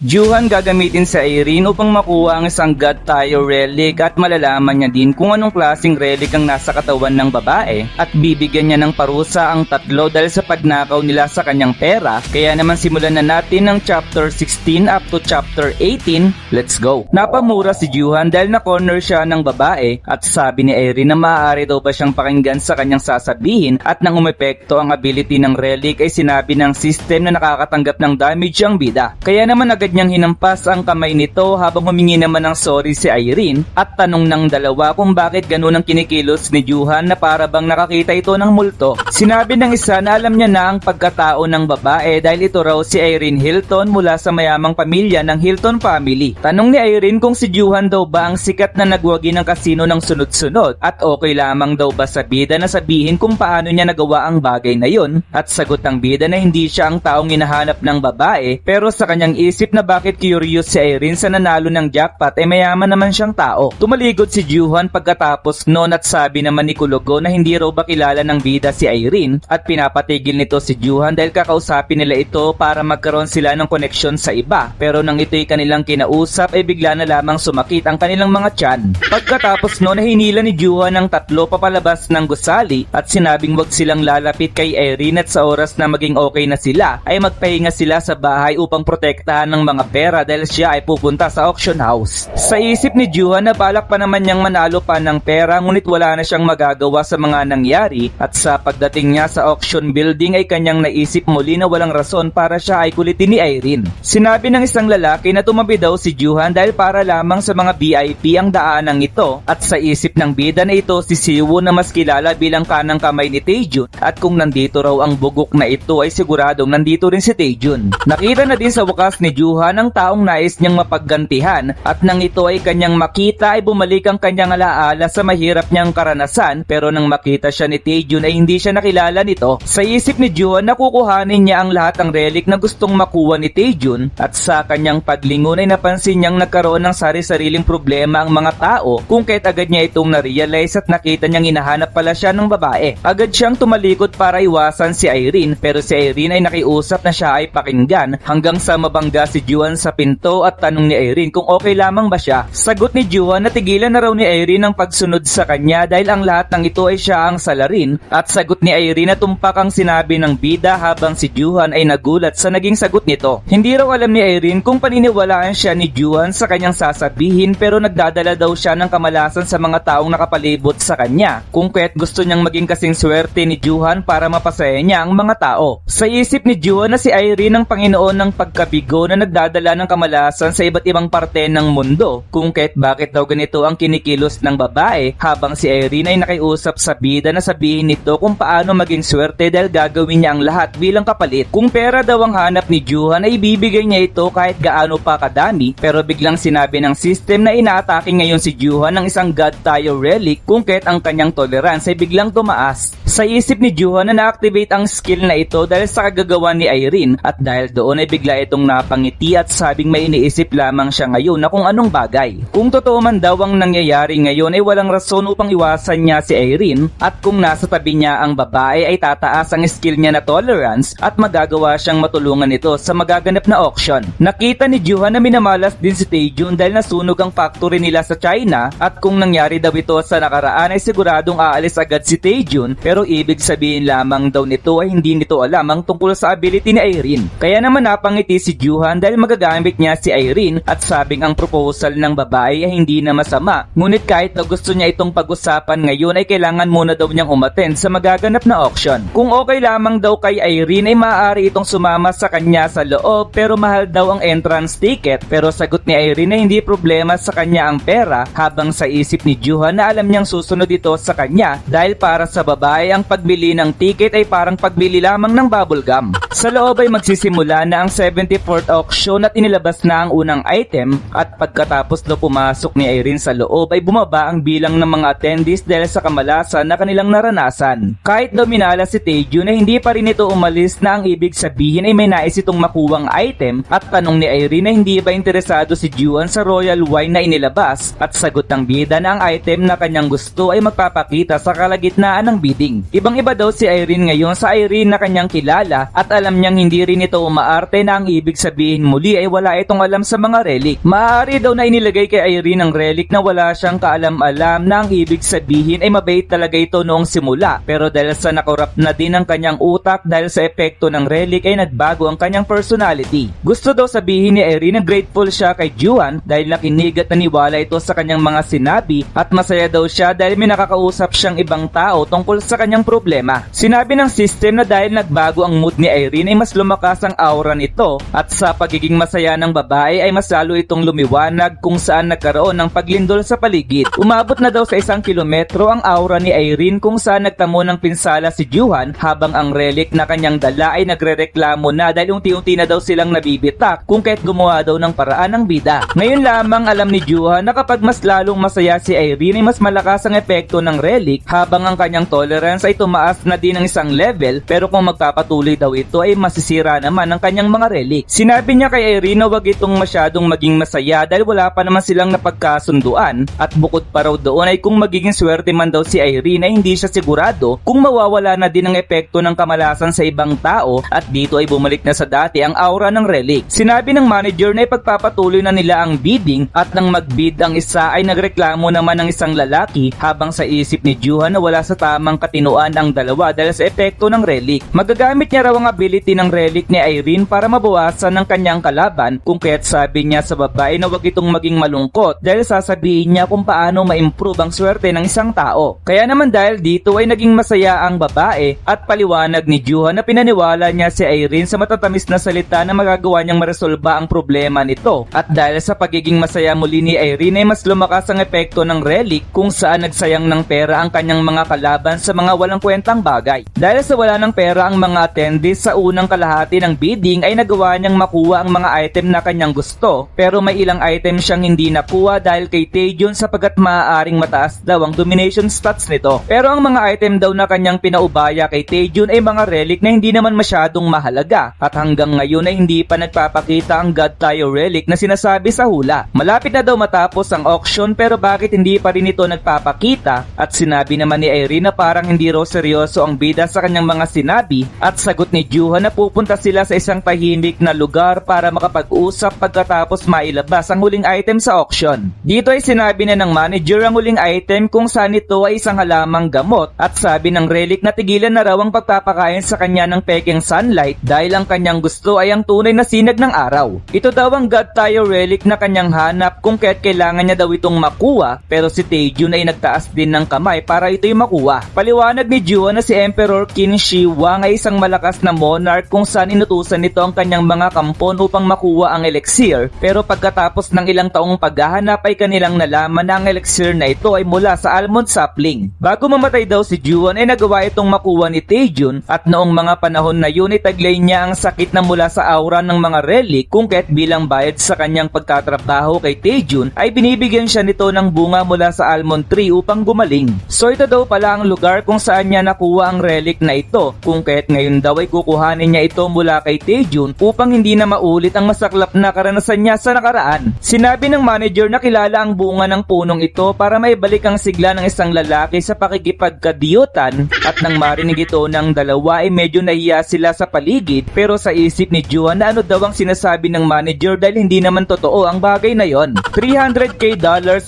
Juhan gagamitin sa Irene upang makuha ang isang God Tire relic at malalaman niya din kung anong klaseng relic ang nasa katawan ng babae at bibigyan niya ng parusa ang tatlo dahil sa pagnakaw nila sa kanyang pera. Kaya naman simulan na natin ang chapter 16 up to chapter 18. Let's go! Napamura si Juhan dahil na-corner siya ng babae at sabi ni Irene na maaari daw ba siyang pakinggan sa kanyang sasabihin at nang umepekto ang ability ng relic ay sinabi ng system na nakakatanggap ng damage ang bida. Kaya naman agad niyang hinampas ang kamay nito habang humingi naman ng sorry si Irene at tanong ng dalawa kung bakit ganun ang kinikilos ni Juhan na para bang nakakita ito ng multo. Sinabi ng isa na alam niya na ang pagkatao ng babae dahil ito raw si Irene Hilton mula sa mayamang pamilya ng Hilton family. Tanong ni Irene kung si Juhan daw ba ang sikat na nagwagi ng kasino ng sunod-sunod at okay lamang daw ba sa bida na sabihin kung paano niya nagawa ang bagay na yun at sagot ng bida na hindi siya ang taong hinahanap ng babae pero sa kanyang isip na bakit curious si Irene sa nanalo ng jackpot ay mayaman naman siyang tao. Tumaligod si Juhan pagkatapos noon at sabi naman ni Kulogo na hindi raw ba kilala ng bida si Irene at pinapatigil nito si Juhan dahil kakausapin nila ito para magkaroon sila ng koneksyon sa iba pero nang ito'y kanilang kinausap ay bigla na lamang sumakit ang kanilang mga tiyan. Pagkatapos noon ay hinila ni Juhan ang tatlo papalabas ng gusali at sinabing wag silang lalapit kay Irene at sa oras na maging okay na sila ay magpahinga sila sa bahay upang protektahan ng mga pera dahil siya ay pupunta sa auction house. Sa isip ni Juhan na balak pa naman niyang manalo pa ng pera ngunit wala na siyang magagawa sa mga nangyari at sa pagdating niya sa auction building ay kanyang naisip muli na walang rason para siya ay kulitin ni Irene. Sinabi ng isang lalaki na tumabi daw si Juhan dahil para lamang sa mga VIP ang daanang ito at sa isip ng bida na ito si Siwoo na mas kilala bilang kanang kamay ni Taejun at kung nandito raw ang bugok na ito ay siguradong nandito rin si Taejun. Nakita na din sa wakas ni Juhan ang taong nais niyang mapaggantihan at nang ito ay kanyang makita ay bumalik ang kanyang alaala sa mahirap niyang karanasan pero nang makita siya ni Taejun ay hindi siya nakilala nito. Sa isip ni Juhan na kukuhanin niya ang lahat ng relic na gustong makuha ni Taejun at sa kanyang paglingon ay napansin niyang nagkaroon ng sari-sariling problema ang mga tao kung kaya't agad niya itong na-realize at nakita niyang hinahanap pala siya ng babae. Agad siyang tumalikod para iwasan si Irene pero si Irene ay nakiusap na siya ay pakinggan hanggang sa mabangga si Juhan sa pinto at tanong ni Irene kung okay lamang ba siya. Sagot ni Juhan na tigilan na raw ni Irene ang pagsunod sa kanya dahil ang lahat ng ito ay siya ang salarin at sagot ni Irene na tumpak ang sinabi ng bida habang si Juhan ay nagulat sa naging sagot nito. Hindi raw alam ni Irene kung paniniwalaan siya ni Juhan sa kanyang sasabihin pero nagdadala daw siya ng kamalasan sa mga taong nakapalibot sa kanya kung kaya't gusto niyang maging kasing swerte ni Juhan para mapasaya niya ang mga tao. Sa isip ni Juhan na si Irene ang Panginoon ng pagkabigo na nagdadala ng kamalasan sa iba't ibang parte ng mundo kung kahit bakit daw ganito ang kinikilos ng babae habang si Irene ay nakiusap sa bida na sabihin nito kung paano maging swerte dahil gagawin niya ang lahat bilang kapalit. Kung pera daw ang hanap ni Juhan ay ibibigay niya ito kahit gaano pa kadami pero biglang sinabi ng system na inaatake ngayon si Juhan ng isang God Tire relic kung kahit ang kanyang tolerance ay biglang tumaas. Sa isip ni Juhan na na-activate ang skill na ito dahil sa kagagawa ni Irene at dahil doon ay bigla itong napangiti at sabing may iniisip lamang siya ngayon na kung anong bagay. Kung totoo man daw ang nangyayari ngayon ay walang rason upang iwasan niya si Irene at kung nasa tabi niya ang babae ay tataas ang skill niya na tolerance at magagawa siyang matulungan ito sa magaganap na auction. Nakita ni Juhan na minamalas din si Taejun dahil nasunog ang factory nila sa China at kung nangyari daw ito sa nakaraan ay siguradong aalis agad si Taejun pero ibig sabihin lamang daw nito ay hindi nito alam ang tungkol sa ability ni Irene. Kaya naman napangiti si Juhan dahil magagamit niya si Irene at sabing ang proposal ng babae ay hindi na masama. Ngunit kahit na gusto niya itong pag-usapan ngayon ay kailangan muna daw niyang umattend sa magaganap na auction. Kung okay lamang daw kay Irene ay maaari itong sumama sa kanya sa loob pero mahal daw ang entrance ticket pero sagot ni Irene na hindi problema sa kanya ang pera habang sa isip ni Juhan na alam niyang susunod ito sa kanya dahil para sa babae ang pagbili ng ticket ay parang pagbili lamang ng bubblegum. Sa loob ay magsisimula na ang 74th auction at inilabas na ang unang item at pagkatapos na pumasok ni Irene sa loob ay bumaba ang bilang ng mga attendees dahil sa kamalasan na kanilang naranasan. Kahit daw minala si Taejun na hindi pa rin ito umalis na ang ibig sabihin ay may nais itong makuwang item at tanong ni Irene na hindi ba interesado si Juhan sa royal wine na inilabas at sagot ng bida na ang item na kanyang gusto ay magpapakita sa kalagitnaan ng bidding. Ibang iba daw si Irene ngayon sa Irene na kanyang kilala at alam niyang hindi rin ito umaarte na ang ibig sabihin muli ay wala itong alam sa mga relic. Maaari daw na inilagay kay Irene ang relic na wala siyang kaalam-alam na ang ibig sabihin ay mabait talaga ito noong simula, pero dahil sa nakorap na din ang kanyang utak dahil sa epekto ng relic ay nagbago ang kanyang personality. Gusto daw sabihin ni Irene na grateful siya kay Juan dahil nakinig at naniwala ito sa kanyang mga sinabi at masaya daw siya dahil may nakakausap siyang ibang tao tungkol sa kanyang problema. Sinabi ng system na dahil nagbago ang mood ni Irene ay mas lumakas ang aura nito at sa pagiging masaya ng babae ay mas lalo itong lumiwanag kung saan nagkaroon ng paglindol sa paligid. Umabot na daw sa 1 kilometro ang aura ni Irene kung saan nagtamo ng pinsala si Juan habang ang relic na kanyang dala ay nagrereklamo na dahil unti-unti na daw silang nabibitak kung kahit gumawa daw ng paraan ng bida. Ngayon lamang alam ni Juan na kapag mas lalong masaya si Irene ay mas malakas ang epekto ng relic habang ang kanyang tolerance ay tumaas na din ng isang level, pero kung magpapatuloy daw ito ay masisira naman ang kanyang mga relic. Sinabi niya kay Irene na wag itong masyadong maging masaya dahil wala pa naman silang napagkasunduan at bukod pa raw doon ay kung magiging swerte man daw si Irene ay hindi siya sigurado kung mawawala na din ang epekto ng kamalasan sa ibang tao at dito ay bumalik na sa dati ang aura ng relic. Sinabi ng manager na ipagpapatuloy na nila ang bidding at nang magbid ang isa ay nagreklamo naman ng isang lalaki habang sa isip ni Juhan na wala sa tamang katinuan ang dalawa dahil sa epekto ng relic. Magagamit niya raw ang ability ng relic ni Irene para mabawasan ng kanyang kalaban kung kaya't sabi niya sa babae na wag itong maging malungkot dahil sasabihin niya kung paano ma-improve ang swerte ng isang tao. Kaya naman dahil dito ay naging masaya ang babae at paliwanag ni Juhan na pinaniwala niya si Irene sa matatamis na salita na magagawa niyang maresolba ang problema nito at dahil sa pagiging masaya muli ni Irene ay mas lumakas ang epekto ng relic kung saan nagsayang ng pera ang kanyang mga kalaban sa mga walang kwentang bagay. Dahil sa wala ng pera ang mga attendees sa unang kalahati ng bidding ay nagawa niyang makuha ang mga item na kanyang gusto, pero may ilang item siyang hindi nakuha dahil kay Taejun sapagkat maaaring mataas daw ang domination stats nito. Pero ang mga item daw na kanyang pinaubaya kay Taejun ay mga relic na hindi naman masyadong mahalaga at hanggang ngayon ay hindi pa nagpapakita ang God Tayo relic na sinasabi sa hula. Malapit na daw matapos ang auction pero bakit hindi pa rin ito nagpapakita at sinabi naman ni Irene na parang hindi raw seryoso ang bida sa kanyang mga sinabi at sagot ni Juhan na pupunta sila sa isang tahimik na lugar para makapag-usap pagkatapos mailabas ang huling item sa auction. Dito ay sinabi na ng manager ang huling item kung saan ito ay isang halamang gamot at sabi ng relic na tigilan na raw ang pagpapakain sa kanya ng pekeng sunlight dahil ang kanyang gusto ay ang tunay na sinag ng araw. Ito daw ang God Tayo relic na kanyang hanap kung kaya't kailangan niya daw itong makuha pero si Taejun ay nagtaas din ng kamay para ito'y makuha. Paliwanag ni Juhan na si Emperor Qin Shi Huang ay isang malakas na monarch kung saan inutusan nito ang kanyang mga kampon upang makuha ang elixir pero pagkatapos ng ilang taong paghahanap ay kanilang nalaman na ang elixir na ito ay mula sa almond sapling. Bago mamatay daw si Juhan ay nagawa itong makuha ni Taejun at noong mga panahon na yun ay taglay niya ang sakit na mula sa aura ng mga relic kung kaya't bilang bayad sa kanyang pagtatrabaho kay Taejun ay binibigyan siya nito ng bunga mula sa almond tree upang gumaling. So ito daw pala ang lugar kung saan niya nakuha ang relic na ito kung kaya't ngayon daw ay kukuhanin niya ito mula kay Taejun upang hindi na maulit ang masaklap na karanasan niya sa nakaraan. Sinabi ng manager na kilala ang bunga ng punong ito para maibalik ang sigla ng isang lalaki sa pakikipagkadiyutan at nang marinig ito ng dalawa ay medyo nahiya sila sa paligid pero sa isip ni Juhan na ano daw ang sinasabi ng manager dahil hindi naman totoo ang bagay na yon. $300k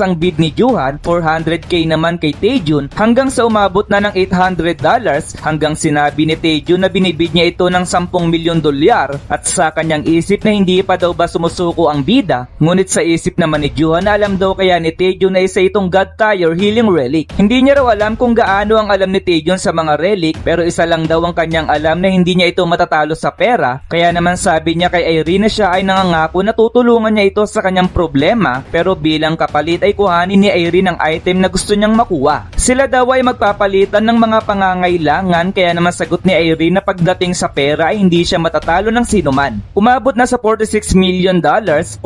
ang bid ni Juhan, 400k naman kay Taejun hanggang sa umabot na ng $800 hanggang sinabi ni Taejun na binibid niya ito ng $10 milyon at sa kanyang isip na hindi pa daw ba sumusuko ang bida, ngunit sa isip naman ni Juhan na alam daw kaya ni Taejun na isa itong God Tayo healing relic. Hindi niya raw alam kung gaano ang alam ni Taejun sa mga relic pero isa lang daw ang kanyang alam na hindi niya ito matatalo sa pera kaya naman sabi niya kay Irene na siya ay nangangako na tutulungan niya ito sa kanyang problema pero bilang kapalit ay kuhanin ni Irene ang item na gusto niyang makuha. Sila daw ay magpapalitan ng mga pangangailangan kaya naman sagot ni Irene na pagdating sa pera ay hindi siya matatalo ng sinuman. Umabot na sa $46 million, $47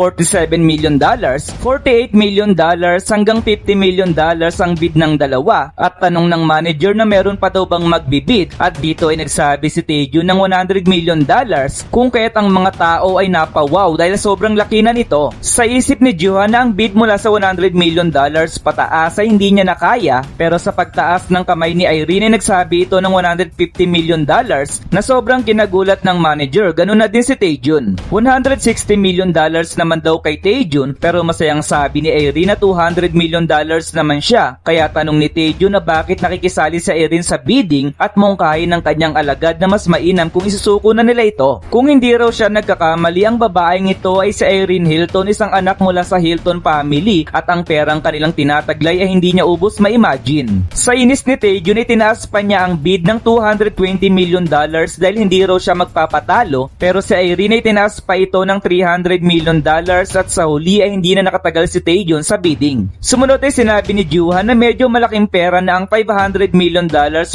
million, $48 million hanggang $50 million ang bid ng dalawa at tanong ng manager na meron pa daw bang magbibid at dito ay nagsabi si Taejun ng $100 million kung kaya't ang mga tao ay napawaw dahil sobrang laki na nito. Sa isip ni Juhan na ang bid mula sa $100 million pataas ay hindi niya nakaya pero sa pagtaas ng kamay ni Irene ay nagsabi ito ng $150 million na sobrang kinagulat ng manager. Ganun na din si Taejun. $160 million naman daw kay Taejun, pero masayang sabi ni Irene na $200 million naman siya. Kaya tanong ni Taejun na bakit nakikisali sa Irene sa bidding at mungkahin ng kanyang alagad na mas mainam kung isusuko na nila ito. Kung hindi raw siya nagkakamali, ang babaeng ito ay si Irene Hilton, isang anak mula sa Hilton family, at ang perang kanilang tinataglay ay hindi niya ubos ma-imagine. Sa inis ni Taejun, itinaas pa niya ang bid ng $220 million dahil hindi raw siya magpapatalo, pero si Irene ay tinaas pa ito ng $300 million at sa huli ay hindi na nakatagal si Taejun sa bidding. Sumunod ay sinabi ni Juhan na medyo malaking pera na ang $500 million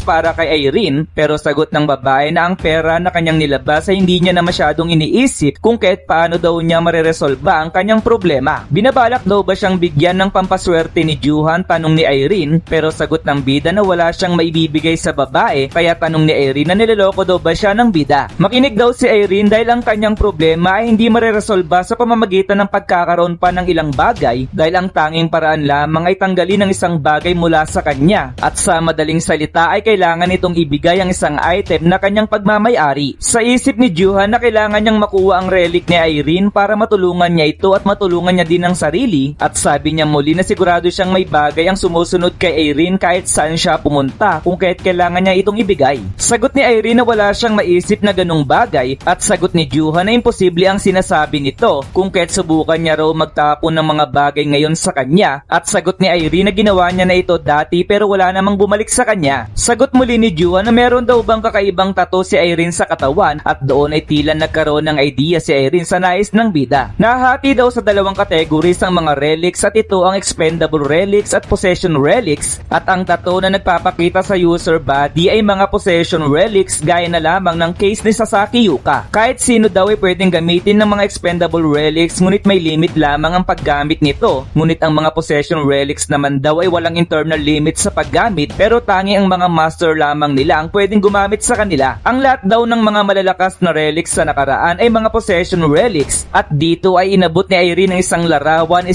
para kay Irene, pero sagot ng babae na ang pera na kanyang nilabas ay hindi niya na masyadong iniisip kung kahit paano daw niya mareresolba ang kanyang problema. Binabalak daw ba siyang bigyan ng pampaswerte ni Juhan, tanong ni Irene, pero sagot ng bida na wala siyang maibibigay sa babae, kaya tanong ni Irene na niloloko daw ba siya ng bida. Makinig daw si Irene dahil ang kanyang problema ay hindi mareresolba sa pamamagitan ng pagkakaroon pa ng ilang bagay, dahil ang tanging paraan lamang ay tanggalin ang isang bagay mula sa kanya, at sa madaling salita ay kailangan itong ibigay ang isang item na kanyang pagmamay-ari. Sa isip ni Juhan na kailangan niyang makuha ang relic ni Irene para matulungan niya ito at matulungan niya din ang sarili, at sabi niya muli na sigurado siyang may bagay ang sumusunod kay Irene kahit saan siya pumunta kung kahit kailangan niya itong ibigay. Sagot ni Irene na wala siyang maisip na ganung bagay, at sagot ni Juhan na imposible ang sinasabi nito kung kahit subukan niya raw magtapon ng mga bagay ngayon sa kanya, at sagot ni Irene na ginawa niya na ito dati pero wala namang bumalik sa kanya. Sagot muli ni Juhan na meron daw bang kakaibang tattoo si Irene sa katawan, at doon ay tila nagkaroon ng idea si Irene sa nais ng bida. Nahati daw sa dalawang categories ang mga relics, at ito ang expendable relics at possession relics, at ang tattoo na nagpapakita sa user body ay mga possession relics gaya na lamang ng case ni Sasaki Yuka. Kahit sino daw ay pwedeng gamitin ng mga expendable relics, ngunit may limit lamang ang paggamit nito. Ngunit ang mga possession relics naman daw ay walang internal limit sa paggamit, pero tangi ang mga master lamang nila ang pwedeng gumamit sa kanila. Ang lahat daw ng mga malalakas na relics sa nakaraan ay mga possession relics, at dito ay inabot ni Irene ng isang larawan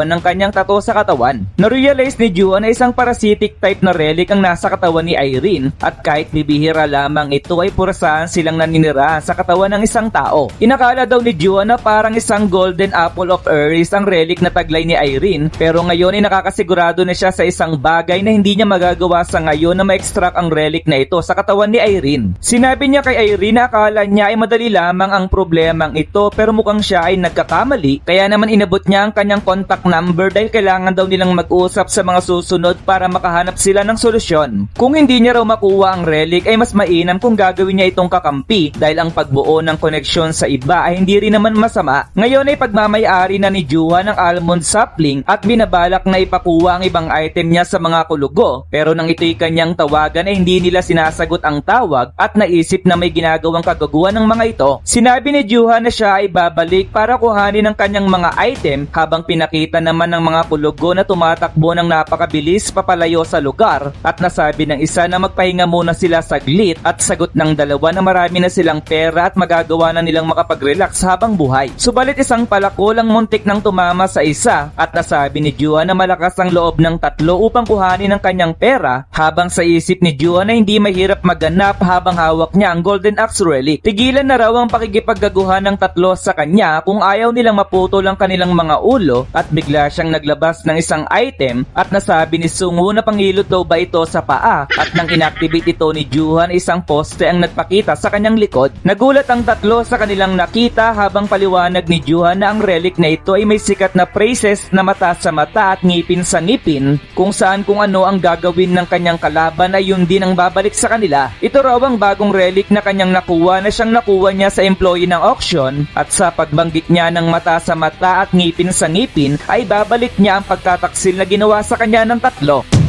ng kanyang tattoo sa katawan. Na-realize ni Juhan na isang parasitic type na relic ang nasa katawan ni Irene, at kahit bibihira lamang ito ay purasahan silang naninirahan sa katawan ng isang tao. Inakala daw ni Juhan na parang isang golden apple of Aries ang relic na taglay ni Irene, pero ngayon ay nakakasigurado na siya sa isang bagay na hindi niya magagawa sa ngayon na ma-extract ang relic na ito sa katawan ni Irene. Sinabi niya kay Irene na akala niya ay madali lamang ang problemang ito, pero mukhang siya ay nagkakamali, kaya naman inabot niya ang kanyang contact number dahil kailangan daw nilang mag-usap sa mga susunod para makahanap sila ng solusyon. Kung hindi niya raw makuha ang relic ay mas mainam kung gagawin niya itong kakampi, dahil ang pagbuo ng koneksyon sa iba ay hindi rin naman masama. Ngayon ay pagmamay-ari na ni Juhan ng almond sapling at binabalak na ipakuha ang ibang item niya sa mga kulugo, pero nang ito'y kanyang tawagan ay hindi nila sinasagot ang tawag at naisip na may ginagawang kagaguhan ng mga ito. Sinabi ni Juhan na siya ay babalik para kuhanin ang kanyang mga item, habang pinakita naman ng mga kulugo na tumatakbo ng napakabilis papalayo sa lugar, at nasabi ng isa na magpahinga muna sila saglit, at sagot ng dalawa na marami na silang pera at magagawa na nilang makapag-relax habang buhay. Subalit isang palako lang muntik nang tumama sa isa, at nasabi ni Juhan na malakas ang loob ng tatlo upang kuhanin ang kanyang pera, habang sa isip ni Juhan na hindi mahirap magganap habang hawak niya ang Golden Axe relic. Tigilan na raw ang pakikipaggaguhan ng tatlo sa kanya kung ayaw nilang maputol ang kanilang mga ulo, at bigla siyang naglabas ng isang item, at nasabi ni Sungwoo na pangilot daw ba ito sa paa, at nang inactivate ito ni Juhan, isang poste ang nagpakita sa kanyang likod. Nagulat ang tatlo sa kanilang nakita habang paliwanag ni Juhan na ang relic na ito ay may sikat na phrases na mata sa mata at ngipin sa ngipin, kung saan kung ano ang gagawin ng kanyang kalaban ay yun din ang babalik sa kanila. Ito raw ang bagong relic na kanyang nakuha na siyang nakuha niya sa employee ng auction, at sa pagbanggit niya ng mata sa mata at ngipin sa ngipin ay babalik niya ang pagtataksil na ginawa sa kanya ng tatlo.